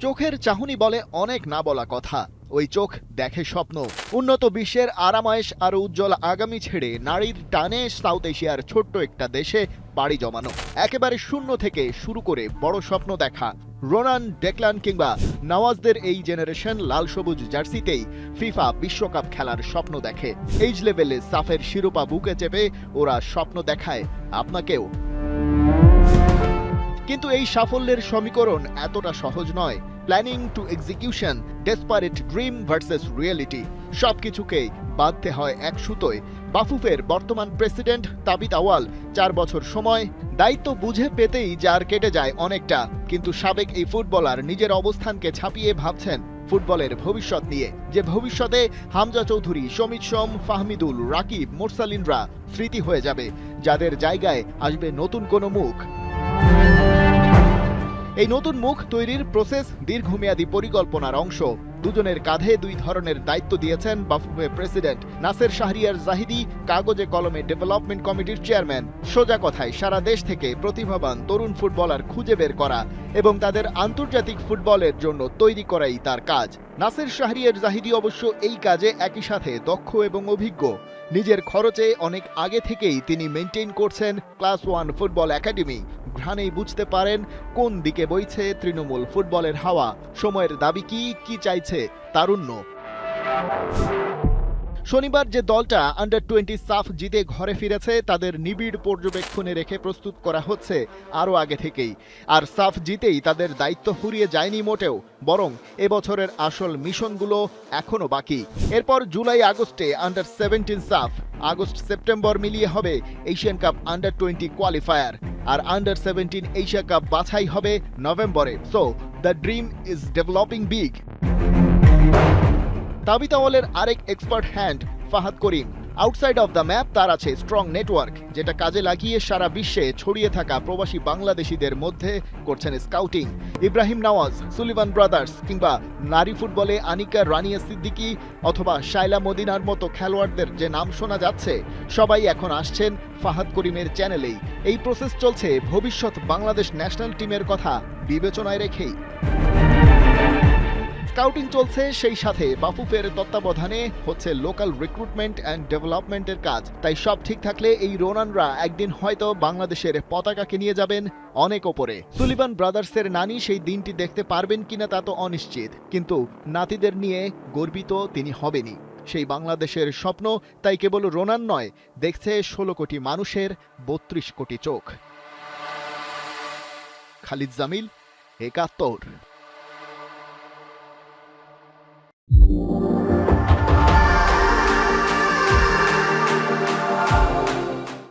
চোখের চাহনি বলে অনেক না বলা কথা। ওই চোখ দেখে স্বপ্ন, উন্নত বিশ্বের আরামায়েশ আর উজ্জ্বল আগামী ছেড়ে নারীর টানে সাউথ এশিয়ার ছোট্ট একটা দেশে পাড়ি জমানো, একেবারে শূন্য থেকে শুরু করে বড় স্বপ্ন দেখা। রোনান, ডেকলান কিংবা নওয়াজদের এই জেনারেশন লাল সবুজ জার্সিতেই ফিফা বিশ্বকাপ খেলার স্বপ্ন দেখে। এইজ লেভেলে সাফের শিরোপা বুকে চেপে ওরা স্বপ্ন দেখায় আপনাকেও। কিন্তু এই সাফল্যের সমীকরণ এতটা সহজ নয়। Planning to execution, desperate dream versus reality, সবকিছুকেই বাঁধতে হয় এক সুতোয়। বাফুফের বর্তমান প্রেসিডেন্ট তাবিত আওয়াল 4 বছর সময়, দায়িত্ব বুঝে পেতেই যার কেটে যায় অনেকটা। কিন্তু সাবেক এই ফুটবলার নিজের অবস্থানকে ছাপিয়ে ভাবছেন ফুটবলের ভবিষ্যৎ নিয়ে, যে ভবিষ্যতে হামজা চৌধুরী, সমিত সোম, ফাহমিদুল, রাকিব, মোরসালিনরা স্মৃতি হয়ে যাবে, যাদের জায়গায় আসবে নতুন কোনো মুখ। এই নতুন মুখ তৈরির প্রসেস দীর্ঘমেয়াদী পরিকল্পনার অংশ। দুজনের কাঁধে দুই ধরনের দায়িত্ব দিয়েছেন বাফুফে প্রেসিডেন্ট। নাসের শাহরিয়ার জাহিদি কাগজে কলমে ডেভেলপমেন্ট কমিটির চেয়ারম্যান। সোজা কথায় সারা দেশ থেকে প্রতিভাবান তরুণ ফুটবলার খুঁজে বের করা এবং তাদের আন্তর্জাতিক ফুটবলের জন্য তৈরি করাই তার কাজ। নাসের শাহরিয়ার জাহিদি অবশ্য এই কাজে একই সাথে দক্ষ এবং অভিজ্ঞ। নিজের খরচে অনেক আগে থেকেই তিনি মেনটেন করছেন ক্লাস 1 ফুটবল একাডেমি। ঘ্রাণেই বুঝতে পারেন কোন দিকে বইছে তৃণমূল ফুটবলের হাওয়া, সময়ের দাবি কি চাইছে তারুণ্য। শনিবার যে দলটা আন্ডার-20 সাফ জিতে ঘরে ফিরেছে, তাদের নিবিড় পর্যবেক্ষণে রেখে প্রস্তুত করা হচ্ছে আরও আগে থেকেই। আর সাফ জিতেই তাদের দায়িত্ব ফুরিয়ে যায়নি মোটেও, বরং এবছরের আসল মিশনগুলো এখনও বাকি। এরপর জুলাই আগস্টে আন্ডার-17 সাফ, আগস্ট-সেপ্টেম্বর মিলিয়ে হবে এশিয়ান কাপ আন্ডার-20 কোয়ালিফায়ার, আর আন্ডার-17 এশিয়া কাপ বাছাই হবে নভেম্বরে। So the dream is developing big. Tabith আওয়ালের আরেক expert hand Fahad Karim. Outside of the map তার আছে স্ট্রং নেটওয়ার্ক, যেটা কাজে লাগিয়ে সারা বিশ্বে ছড়িয়ে থাকা প্রবাসী বাংলাদেশিদের মধ্যে করছেন scouting. Ibrahim Nawaz, Sullivan brothers কিংবা নারী ফুটবলে আনিকা রানিয়া সিদ্দিকী অথবা শাইলা মদিনার মতো খেলোয়াড়দের যে নাম শোনা যাচ্ছে, সবাই এখন আসছেন ফাহাদ করিমের চ্যানেলেই। এই প্রসেস চলছে ভবিষ্যৎ বাংলাদেশ ন্যাশনাল টিমের কথা বিবেচনায় রেখেই। স্কাউটিং চলছে, সেই সাথে বাফুফের তত্ত্বাবধানে হচ্ছে লোকাল রিক্রুটমেন্ট অ্যান্ড ডেভেলপমেন্টের কাজ। তাই সব ঠিক থাকলে এই রোনানরা একদিন হয়তো বাংলাদেশের পতাকাকে নিয়ে যাবেন অনেক ওপরে। সুলিভান ব্রাদার্সের নানি সেই দিনটি দেখতে পারবেন কিনা তা তো অনিশ্চিত, কিন্তু নাতিদের নিয়ে গর্বিত তিনি হবেনই। সেই বাংলাদেশের স্বপ্ন তাই কেবল রোনান নয়, দেখছে 16 কোটি মানুষের 32 কোটি চোখ। খালিদ জামিল, 71।